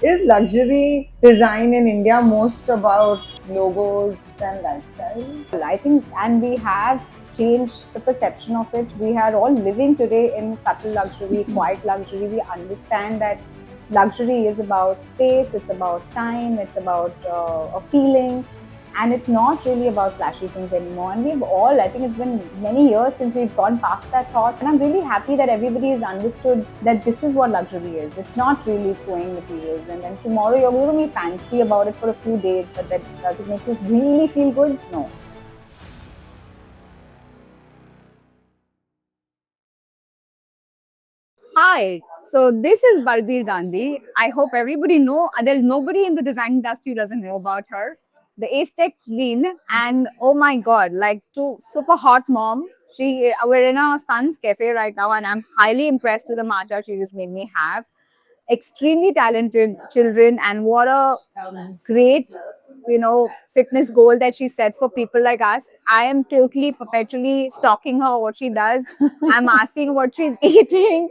Is luxury design in India most about logos than lifestyle? I think, and we have changed the perception of it. We are all living today in subtle luxury, quiet luxury. We understand that luxury is about space, it's about time, it's about a feeling, and it's not really about flashy things anymore. And we've all, I think it's been many years since we've gone past that thought. And I'm really happy that everybody has understood that this is what luxury is. It's not really throwing materials, and then tomorrow you're going to be fancy about it for a few days, but that does it make you really feel good? No. Hi, so this is Bardir Gandhi. I hope everybody know. There's nobody in the design industry who doesn't know about her. The Aztec Queen, and oh my God, like two super hot mom. We're in our son's cafe right now, and I'm highly impressed with the matcha she just made me have. Extremely talented children, and what a great fitness goal that she sets for people like us. I am totally perpetually stalking her, what she does. I'm asking what she's eating,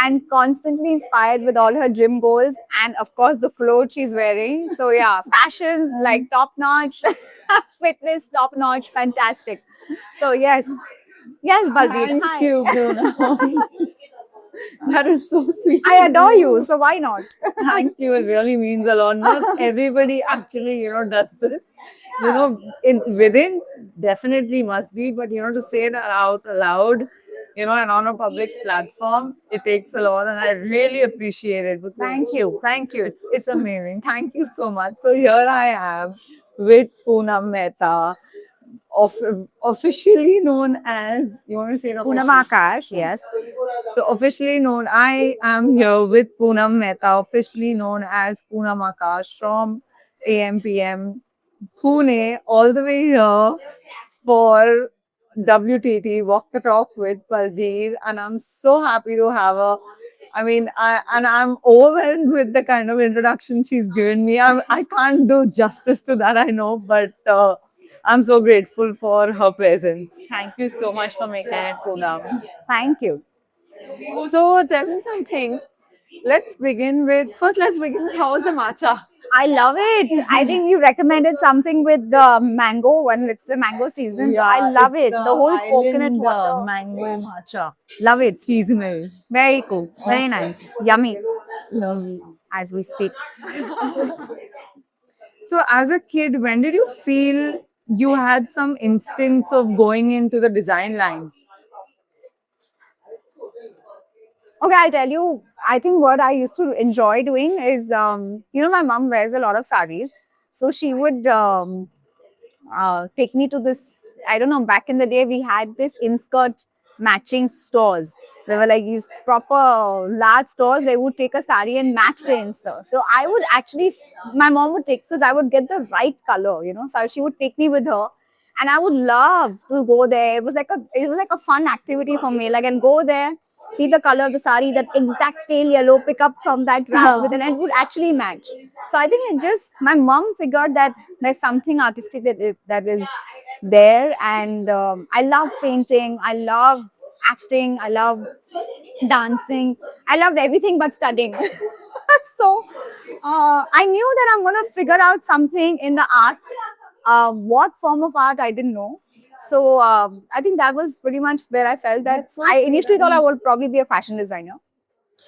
and constantly inspired with all her gym goals, and of course the clothes she's wearing. So yeah, fashion like top notch, fitness top notch, fantastic. So yes, Baldeep. Thank you, Bruna. That is so sweet. I adore you, so why not? Thank you. It really means a lot. Not everybody actually, does this. In within definitely must be, but to say it out loud, and on a public platform, it takes a lot, and I really appreciate it. Thank you. Thank you. It's amazing. Thank you so much. So here I am with Poonam Mehta, of, officially known as, you want to say it Poonam officially? Akash, yes. So officially known, I am here with Poonam Mehta, officially known as Poonam Akash from AMPM Pune, all the way here for WTT Walk the Talk with Baldev, and I'm so happy to have her. I'm overwhelmed with the kind of introduction she's given me. I can't do justice to that, I know, but I'm so grateful for her presence. Thank you so much for making it, Poonam. Thank you. So tell me something. Let's begin with how was the matcha? I love it. I think you recommended something with the mango when it's the mango season. So I love It's it. the The whole coconut island water. mango matcha. Love it. Seasonal. Very cool. Very nice. Yummy Lovely. as we speak. So as a kid, when did you feel you had some instincts of going into the design line? Okay, I'll tell you. I think what I used to enjoy doing is, my mom wears a lot of saris. So she would take me to this. I don't know, back in the day, we had this in-skirt matching stores. There were like these proper large stores where would take a sari and match the insert. So I would actually, my mom would take, because I would get the right color, So she would take me with her, and I would love to go there. It was like a fun activity for me. Like, and go there, see the color of the sari, that exact pale yellow, pick up from that rack with, and it would actually match. So I think it just, my mom figured that there's something artistic that is there, and I love painting, I love acting, I love dancing, I loved everything but studying. So I knew that I'm going to figure out something in the art. What form of art, I didn't know. So I think that was pretty much where I felt that I initially thought I would probably be a fashion designer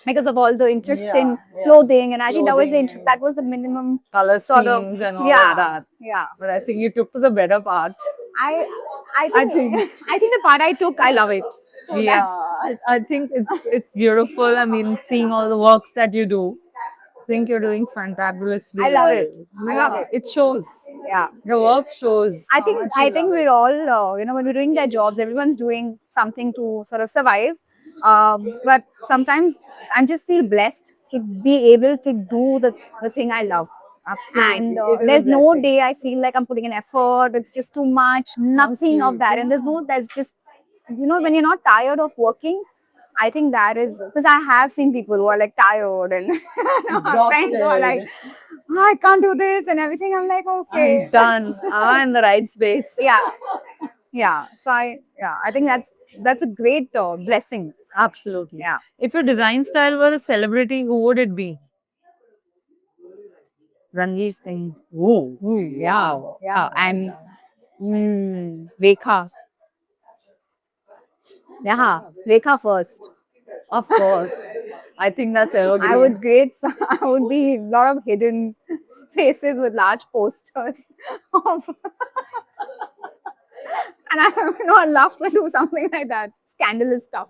because of all the interest in clothing, and I think that was that was the minimum Color sort of, schemes and all yeah, of that. yeah. But I think you took to the better part. I I I think think I think the part I took, I love it. So Yeah, that's I think it's beautiful. I mean, seeing all the works that you do, I think you're doing fantabulously. I love it. I love it. It shows. Yeah. Your work shows I how think much I you think love it. we're all when we're doing their jobs, everyone's doing something to sort of survive. But sometimes I just feel blessed to be able to do the thing I love. And Absolutely. It is a there's no blessing. day I feel like I'm putting in effort. It's just too much. Nothing of that. And there's just, when you're not tired of working, I think that is because I have seen people who are like tired and friends who are like, Exhausted. "Oh, I can't do this and everything." I'm like, okay. I'm done. I'm in the right space. Yeah, yeah. So I think that's a great blessing. Absolutely. Yeah. If your design style were a celebrity, who would it be? Ranveer Singh. Oh, Yeah, yeah, and Rekha. Yeah, Rekha first. of course. I think that's I evergreen. would grade. I would be a lot of hidden spaces with large posters of, and I'd love to do something like that. Scandalous stuff.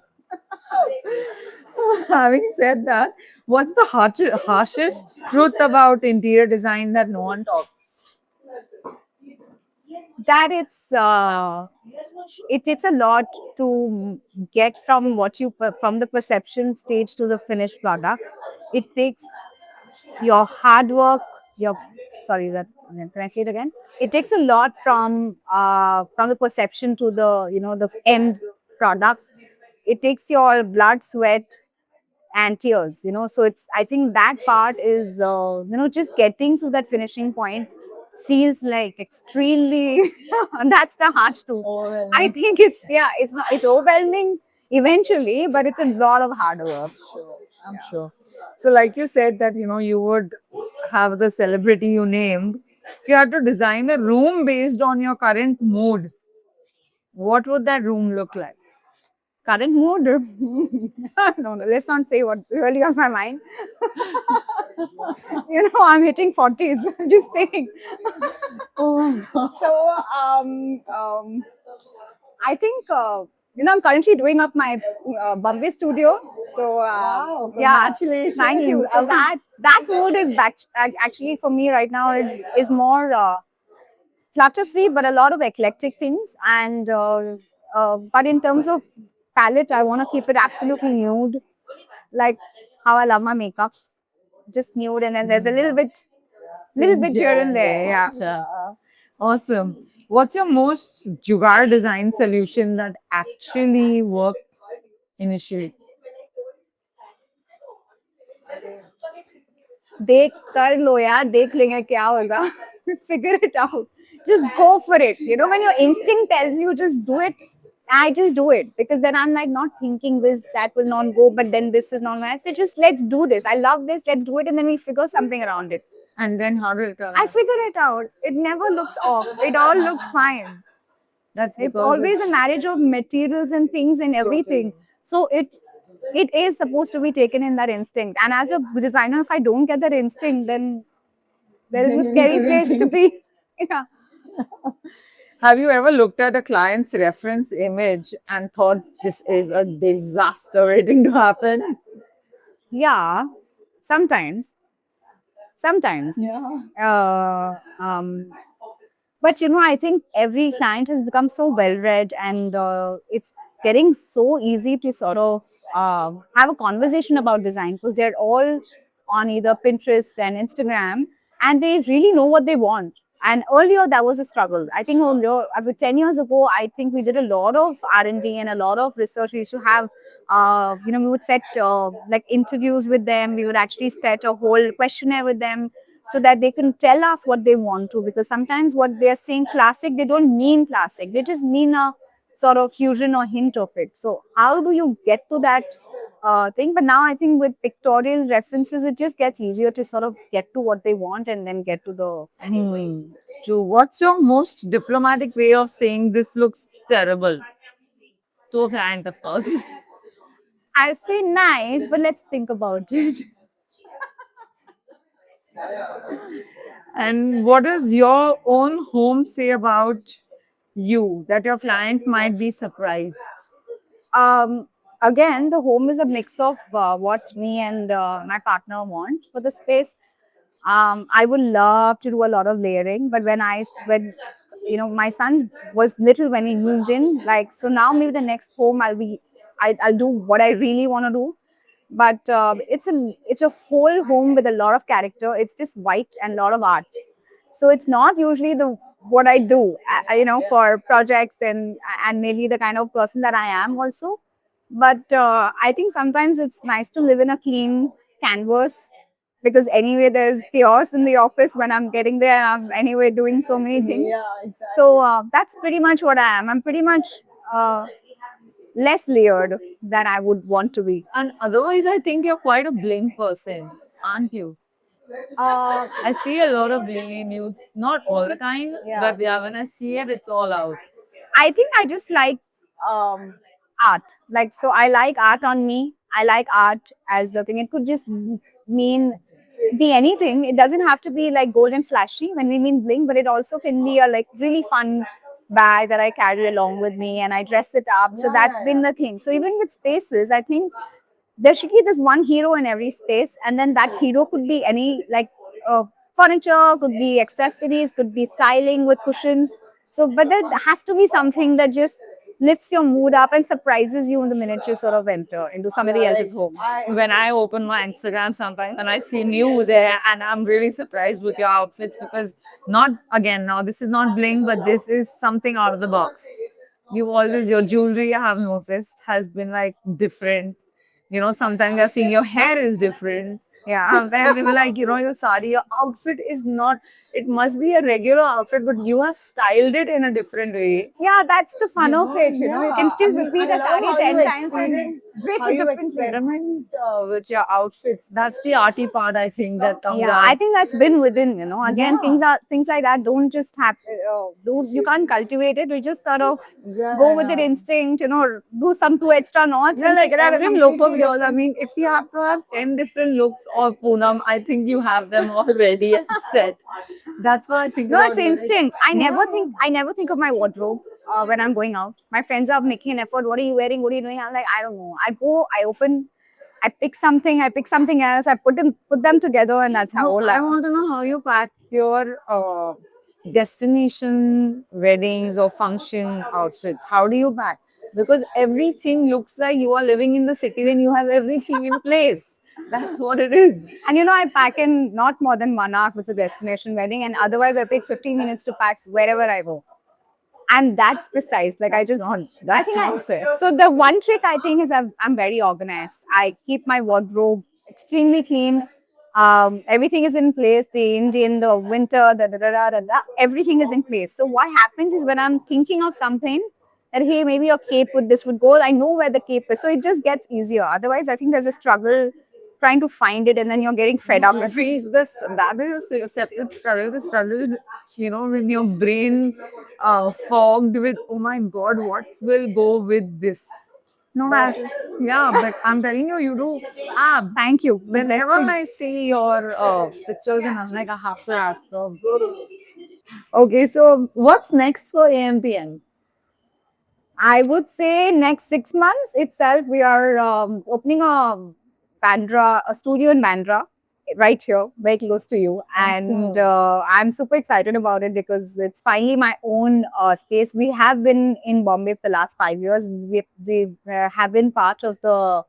Having said that, what's the harshest truth about interior design that no one talks? That it takes a lot to get from from the perception stage to the finished product. It takes your hard work, your sorry, that can I say it again? It takes a lot from the perception to the the end products. It takes your blood, sweat, and tears. So it's I think that part is just getting to that finishing point feels like extremely. That's the hard to. I think it's overwhelming eventually, but it's a lot of hard work. Sure, I'm sure. So, like you said, that you would have the celebrity you named. If you had to design a room based on your current mood, what would that room look like? Current mood? No, let's not say what really on my mind. I'm hitting 40s. I'm just saying. So, I think, I'm currently doing up my Bombay studio. So, Wow, yeah, congratulations. thank you. So that mood is back actually for me right now is more clutter free, but a lot of eclectic things. And but in terms of palette, I want to keep it absolutely nude, like how I love my makeup, just nude, and then there's a little bit here and there. Yeah. Yeah. Awesome. What's your most jugaad design solution that actually worked initially? देख कर लो यार देख लेंगे क्या होगा figure it out just go for it when your instinct tells you just do it. I just do it because then I'm like not thinking this that will not go but then this is not nice. So just let's do this. I love this. Let's do it and then we figure something around it. And then how did it turn I out? figure it out. It never looks off. It all looks fine. That's It's because always a marriage of materials and things and everything. So it is supposed to be taken in that instinct. And as a designer, if I don't get that instinct, then there is a scary place to be. Yeah. Have you ever looked at a client's reference image and thought this is a disaster waiting to happen? Yeah. Sometimes. Sometimes. Yeah. But I think every client has become so well read and it's getting so easy to sort of have a conversation about design because they're all on either Pinterest and Instagram and they really know what they want. And earlier that was a struggle. I think earlier, 10 years ago, I think we did a lot of R&D and a lot of research. We used to have, we would set like interviews with them. We would actually set a whole questionnaire with them so that they can tell us what they want to. Because sometimes what they're saying classic, they don't mean classic. They just mean a sort of fusion or hint of it. So how do you get to that thing? But now I think with pictorial references, it just gets easier to sort of get to what they want and then get to the. True. What's your most diplomatic way of saying this looks terrible to a client, of course? I say nice, but let's think about it. And what does your own home say about you that your client might be surprised? Um, Again, the home is a mix of what me and my partner want for the space. I would love to do a lot of layering, but when my son was little when he moved in, like so now maybe the next home I'll do what I really want to do. But it's a whole home with a lot of character. It's just white and a lot of art. So it's not usually the what I do, for projects and maybe the kind of person that I am also. But I think sometimes it's nice to live in a clean canvas because anyway there's chaos in the office when I'm getting there. I'm anyway doing so many things. Yeah, exactly. So that's pretty much what I am. I'm pretty much uh, less layered than I would want to be. And otherwise, I think you're quite a bling person, aren't you? I see a lot of bling in you, not all the time, Yeah. but yeah, when I see it, it's all out. I think I just like art. Like, so I like art on me. I like art as the thing. It could just mean be anything. It doesn't have to be like gold and flashy when we mean bling, but it also can be a like really fun bag that I carry along with me and I dress it up. So that's been the thing. So even with spaces, I think there should be this one hero in every space, and then that hero could be any like furniture, could be accessories, could be styling with cushions. So, but there has to be something that just lifts your mood up and surprises you in the minute you sort of enter into somebody else's home. When I open my Instagram sometimes and I see you there, and I'm really surprised with your outfits because not again now this is not bling, but this is something out of the box. You always your jewelry I have noticed has been like different. You know, sometimes you're seeing your hair is different. Yeah. Sometimes they were like, you know, your sari, your outfit is not, it must be a regular outfit, but you have styled it in a different way. Yeah, that's the fun of it. You know, you can still repeat a sari 10 times and drape How it you differently. experiment with your outfits. That's the arty part, I think, that comes Yeah, out. I think that's been within. You know, again, Yeah. things like that don't just happen. Those you can't cultivate it. We just sort of go with it instinct. You know, do some two extra knots Yeah, and like figure out every every look of yours. I mean, if you have to have 10 different looks or Poonam, I think you have them already and set. That's what I think. No, about it's you, like, instinct. I never think of my wardrobe when I'm going out. My friends are making an effort. What are you wearing? What are you doing? I'm like, I don't know. I go, I open, I pick something, I pick something else, I put them together, and that's how No, I want to know how you pack your destination weddings or function outfits. How do you pack? Because everything looks like you are living in the city when you have everything in place. That's what it is. And you know, I pack in not more than 1 hour with a destination wedding, and otherwise I take 15 minutes to pack wherever I go. And that's precise. Like I just, That's I think not fair. so. The one trick I think is I'm very organized. I keep my wardrobe extremely clean. Everything is in place. The Indian, the winter, everything is in place. So what happens is when I'm thinking of something that hey, maybe a cape with this would go, I know where the cape is. So it just gets easier. Otherwise, I think there's a struggle trying to find it, and then you're getting fed up. Freeze this. That is a separate struggle. The struggle, you know, with your brain fogged with, oh my God, what will go with this? No, that, Yeah, but I'm telling you, you do. Ah, thank you. whenever I see your pictures, and I'm like, I have to ask them. Okay, so what's next for AMPM? I would say next 6 months itself, we are opening a studio in Bandra, right here, very close to you. And I'm super excited about it because it's finally my own space. We have been in Bombay for the last 5 years. We have been part of the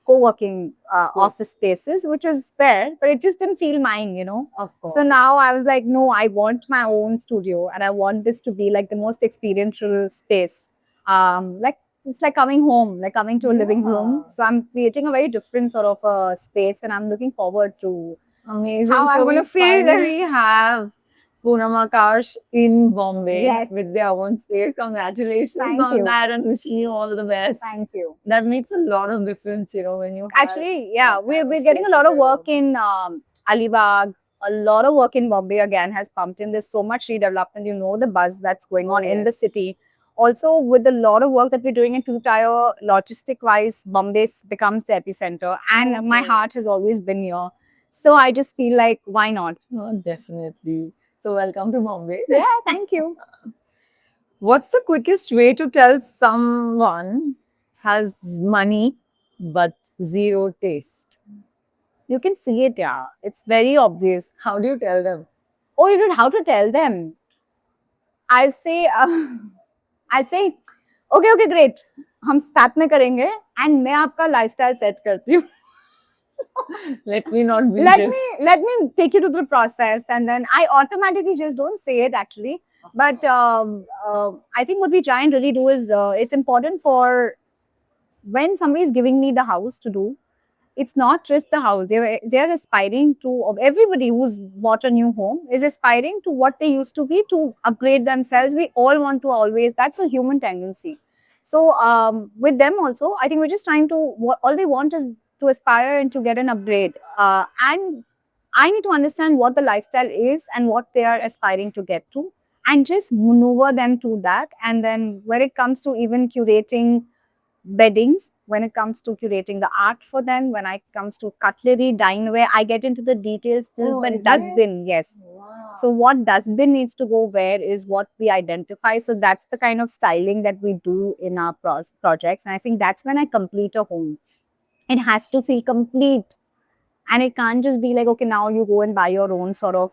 co-working office spaces, which is fair, but it just didn't feel mine, you know. Of course. So now I was like, no, I want my own studio and I want this to be like the most experiential space. Like it's like coming home, like coming to a living room. So I'm creating a very different sort of a space and I'm looking forward to Amazing. how I'm So going to we feel. finally have Poonam Akash in Bombay Yes. with their own space. Congratulations Thank on you. that and wishing you all the best. Thank you. That makes a lot of difference, you know, when you have Actually, yeah, we're getting a lot of work in Alibag. A lot of work in Bombay again has pumped in. There's so much redevelopment. You know the buzz that's going on in the city. Also, with a lot of work that we're doing in two-tier, logistic-wise, Bombay becomes the epicenter. And my heart has always been here. So I just feel like, why not? Oh, definitely. So welcome to Bombay. Yeah, thank you. What's the quickest way to tell someone has money but zero taste? You can see it, yeah. It's very obvious. How do you tell them? Oh, you know how to tell them? I'll say, okay, great. हम साथ में करेंगे and मैं आपका lifestyle set करती हूँ. Let me not be let this. me take you to the process, and then I automatically just don't say it actually. But I think what we try and really do is it's important for when somebody is giving me the house to do. It's not just the house. They're aspiring to, everybody who's bought a new home is aspiring to what they used to be, to upgrade themselves. We all want to always, that's a human tendency. So with them also, I think we're just trying to, all they want is to aspire and to get an upgrade. And I need to understand what the lifestyle is and what they are aspiring to get to, and just maneuver them to that. And then when it comes to even curating beddings, when it comes to curating the art for them, when it comes to cutlery, dineware, I get into the details still. Oh, But is it? dustbin, yes. Wow. So what dustbin needs to go where is what we identify. So that's the kind of styling that we do in our projects. And I think that's when I complete a home. It has to feel complete. And it can't just be like, okay, now you go and buy your own sort of,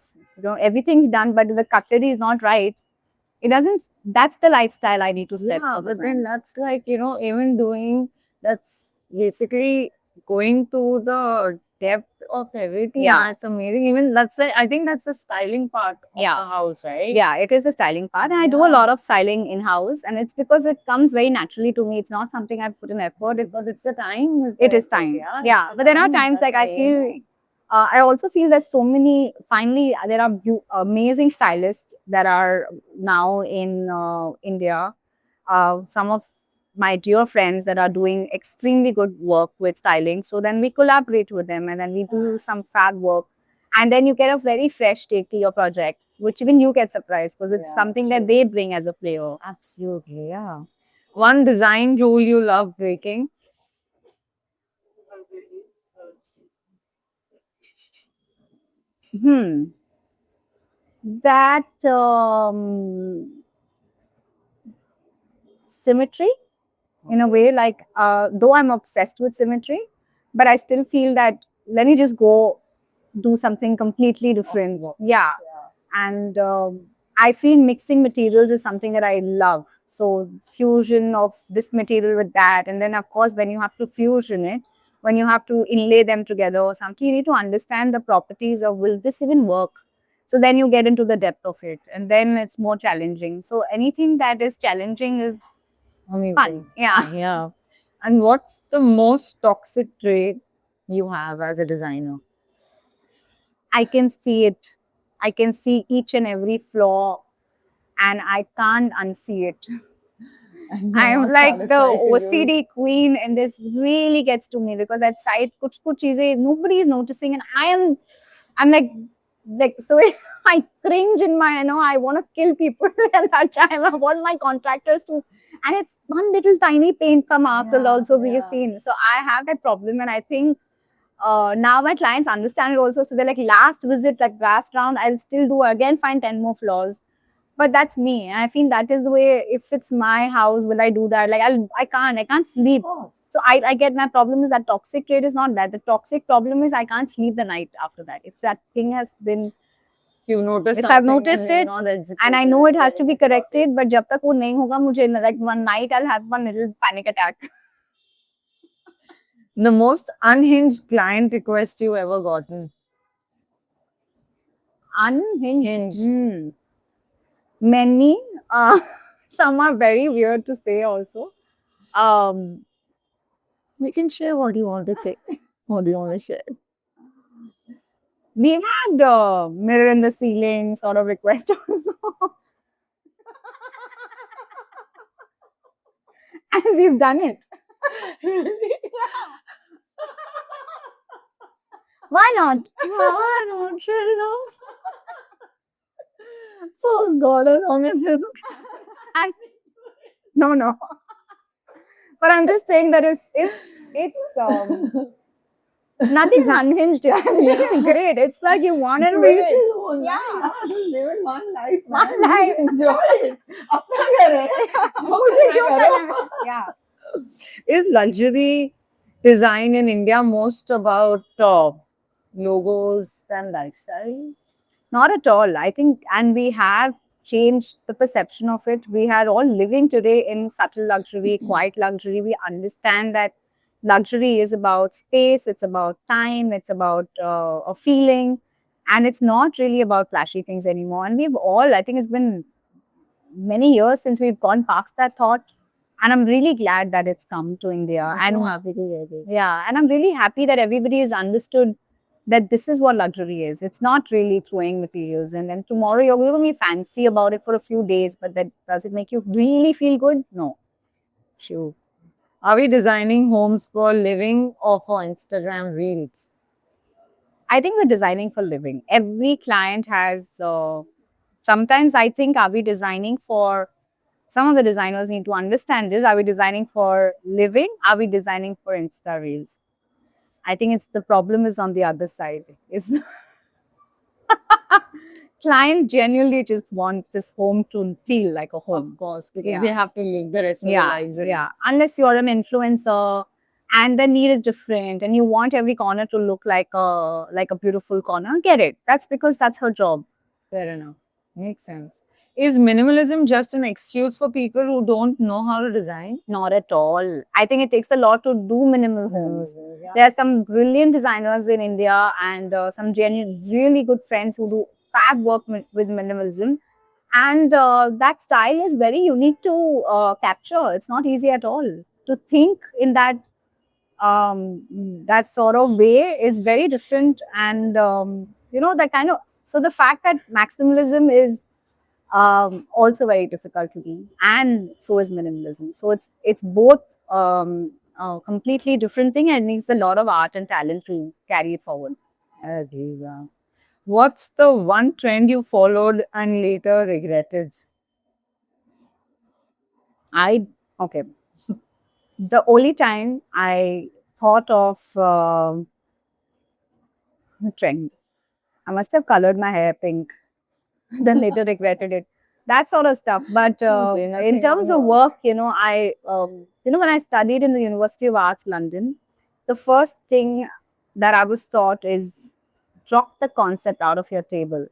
everything's done, but the cutlery is not right. It doesn't, that's the lifestyle I need to set Yeah, for the but then brand. that's like, even doing that's basically going to the depth of everything. Yeah. It's amazing. Even I think that's the styling part of Yeah. the house, right? Yeah, it is the styling part. And I do a lot of styling in house, and it's because it comes very naturally to me. It's not something I've put in effort. Because it's the time. It is the time. effort, Yeah. it's the But there are time, times that's like I feel, I also feel there's so many, finally, there are amazing stylists that are now in India. Some of my dear friends that are doing extremely good work with styling. So then we collaborate with them and then we do some fab work. And then you get a very fresh take to your project, which even you get surprised because it's something that they bring as a flavor. Absolutely, yeah. One design rule you love breaking? That symmetry in a way, like though I'm obsessed with symmetry, but I still feel that let me just go do something completely different. Yeah. And I feel mixing materials is something that I love. So fusion of this material with that, and then of course when you have to fusion it, when you have to inlay them together or something, you need to understand the properties of will this even work. So then you get into the depth of it, and then it's more challenging. So anything that is challenging is Amazing. fun. Yeah. Yeah. And what's the most toxic trait you have as a designer? I can see it. I can see each and every flaw, and I can't unsee it. I'm like the OCD queen, and this really gets to me because at site, kuch cheeze nobody is noticing, and I'm like so. I cringe in my, I want to kill people at that time. I want my contractors to, and it's one little tiny paint come mark will also be seen. So I have that problem, and I think now my clients understand it also. So they're like, last visit, like last round, I'll still do again, find 10 more flaws. But that's me. And I feel that is the way, if it's my house, will I do that? Like, I can't sleep. So I get my problem is that toxic trait is not that. The toxic problem is I can't sleep the night after that. If that thing has been, You notice if I've something noticed and it, you're not and I know it has to be corrected, but jab tak wo nahi hoga, mujhe like one night I'll have one little panic attack. the most unhinged client request you ever gotten? Unhinged. Hinged. Many. Some are very weird to say also. Um, You can share what you want to say. What do you want to share? we've had mirror in the ceiling sort of request also. And we've done it. Why not? Why not share us? So God, as long as you No. But I'm just saying that it's nothing's unhinged. Everything's great. It's like you want to reach. Yeah. Live in one life. One life. Enjoy it. अपना घर है. मुझे जो करना है. Yeah. Is luxury design in India most about logos than lifestyle? Not at all. I think, and we have changed the perception of it. We are all living today in subtle luxury, quiet luxury. We understand that luxury is about space, it's about time, it's about a feeling, and it's not really about flashy things anymore. And we've all, I think it's been many years since we've gone past that thought. And I'm really glad that it's come to India. I'm And so happy to hear this. yeah, and I'm really happy that everybody has understood that this is what luxury is. It's not really throwing materials and then tomorrow you're going to be fancy about it for a few days, but that does it make you really feel good? No. Sure. Are we designing homes for living or for Instagram reels? I think we're designing for living. Every client has, sometimes I think, are we designing for, some of the designers need to understand this. Are we designing for living? Are we designing for Insta Reels? I think it's the problem is on the other side. Is clients genuinely just want this home to feel like a home. Of course, because Yeah. they have to live the rest of their Yeah, lives. in it. yeah. Unless you're an influencer and the need is different and you want every corner to look like a beautiful corner, get it. That's because that's her job. Fair enough. Makes sense. Is minimalism just an excuse for people who don't know how to design? Not at all. I think it takes a lot to do minimal homes. Yeah. There are some brilliant designers in India and some genuine, really good friends who do fab work with minimalism. And that style is very unique to capture. It's not easy at all. To think in that sort of way is very different. And, that kind of, so the fact that maximalism is also very difficult to be, and so is minimalism. So it's both a completely different thing and needs a lot of art and talent to carry it forward. Okay, wow. What's the one trend you followed and later regretted? Okay. The only time I thought of trend, I must have colored my hair pink, then later regretted it. That sort of stuff. But Okay, in nothing terms of wrong. work, when I studied in the University of Arts, London, the first thing that I was taught is drop the concept out of your table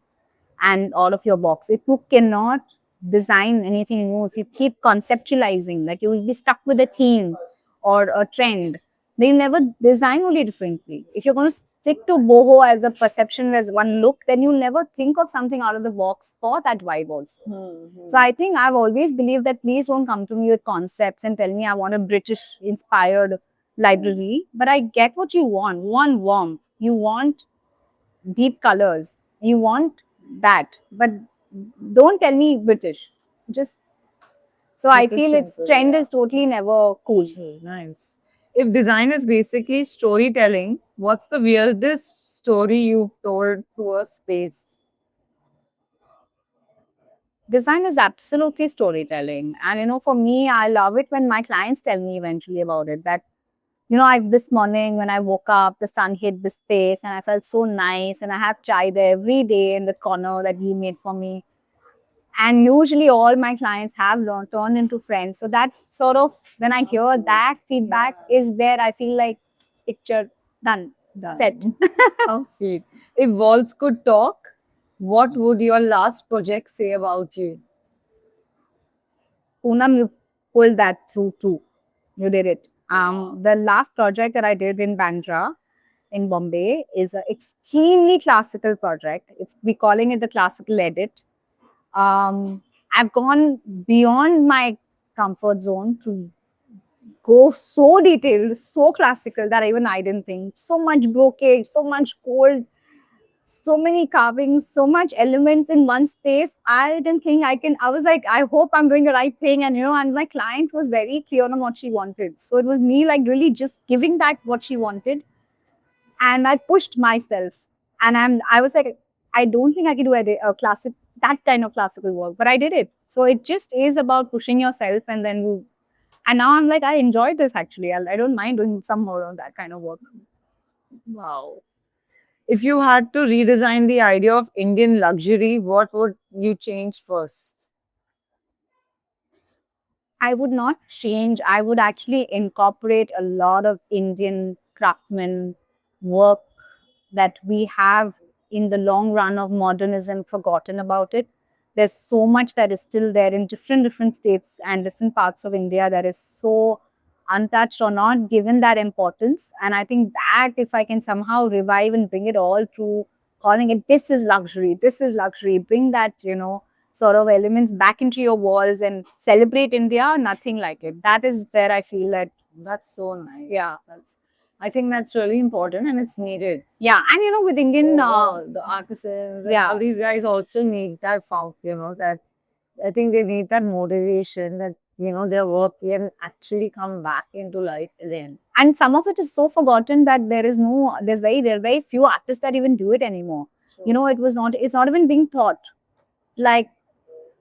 and all of your box. If you cannot design anything new, if you keep conceptualizing, like you will be stuck with a theme or a trend, they never design only differently. If you're going to stick to boho as a perception, as one look, then you'll never think of something out of the box for that vibe also. So I think I've always believed that please don't come to me with concepts and tell me I want a British inspired library, but I get what you want. You want warmth, you want deep colors, you want that, but don't tell me British. Just so I Keep it feel its simple, trend yeah. is totally never cool. Nice. If design is basically storytelling, what's the weirdest story you've told to a space? Design is absolutely storytelling. And for me, I love it when my clients tell me eventually about it. That, I this morning when I woke up, the sun hit the space and I felt so nice. And I have chai there every day in the corner that he made for me. And usually all my clients have turned into friends. So that sort of, when I hear that feedback is where I feel like picture done. Set. How sweet. If walls could talk, what would your last project say about you? Poonam, you pulled that through too. You did it. The last project that I did in Bandra, in Bombay, is an extremely classical project. We're calling it the classical edit. I've gone beyond my comfort zone to go so detailed, so classical that even I didn't think. So much brocade, so much gold, so many carvings, so much elements in one space. I didn't think I can. I was like, I hope I'm doing the right thing. And my client was very clear on what she wanted. So it was me like really just giving that what she wanted. And I pushed myself. And I was like, I don't think I can do a classic, that kind of classical work, but I did it. So it just is about pushing yourself and then you. And now I'm like, I enjoy this actually. I don't mind doing some more of that kind of work. Wow. If you had to redesign the idea of Indian luxury, what would you change first? I would not change. I would actually incorporate a lot of Indian craftsman work that we have in the long run of modernism forgotten about it. There's so much that is still there in different states and different parts of India that is so untouched or not given that importance. And I think that if I can somehow revive and bring it all through calling it this is luxury, bring that, sort of elements back into your walls and celebrate India, nothing like it. That is where I feel that, That's so nice. yeah. I think that's really important and it's needed. Yeah, and with Indian, The artisans, yeah. all these guys also need that that I think they need that motivation that their work can actually come back into life again. And some of it is so forgotten that there are very few artists that even do it anymore. It's not even being taught. Like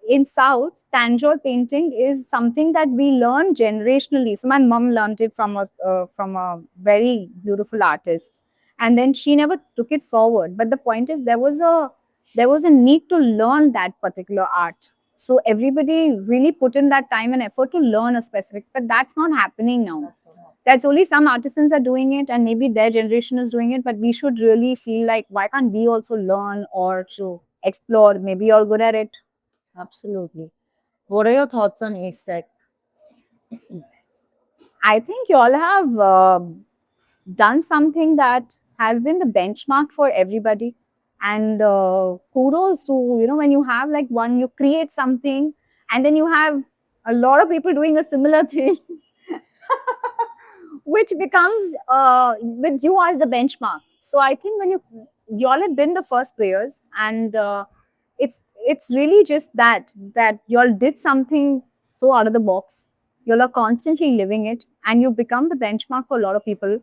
in South, Tanjore painting is something that we learn generationally. So my mom learned it from a very beautiful artist, and then she never took it forward. But the point is, there was a need to learn that particular art. So everybody really put in that time and effort to learn a specific, but that's not happening now. That's only some artisans are doing it, and maybe their generation is doing it. But we should really feel like, why can't we also learn or to explore? Maybe you're good at it. Absolutely. What are your thoughts on ASEC? I think you all have done something that has been the benchmark for everybody. And kudos to, when you have like you create something and then you have a lot of people doing a similar thing, which becomes with you as the benchmark. So I think when you all have been the first players, and it's really just that you all did something so out of the box. You all are constantly living it, and you become the benchmark for a lot of people.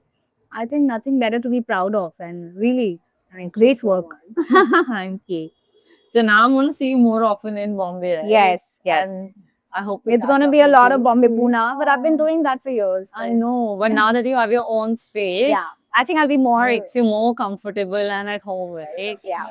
I think nothing better to be proud of, and really, I mean, great work. Thank you. So now I'm going to see you more often in Bombay, right? Yes, yes. And I hope we It's catch going to up be a with lot you. of Bombay Pune, but I've been doing that for years. I know, but now that you have your own space, Yeah, I think I'll be more. makes you more comfortable and at home, right? Yeah.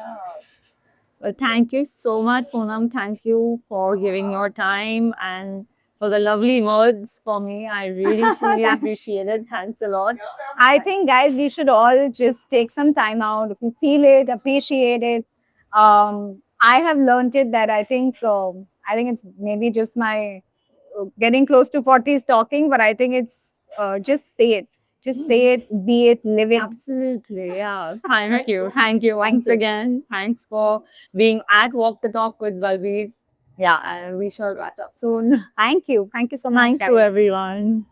Well, thank you so much, Poonam. Thank you for giving your time and for the lovely words for me. I really, truly appreciate it. Thanks a lot. I think, guys, we should all just take some time out, feel it, appreciate it. I have learned it that I think it's maybe just my getting close to 40s talking, but I think it's just say it. Just say it, be it, live it. Absolutely, yeah. Thank you. Thank you once again. Thanks for being at Walk the Talk with Balbir. Yeah, and we shall wrap up soon. Thank you. Thank you so much. Thank you, everyone.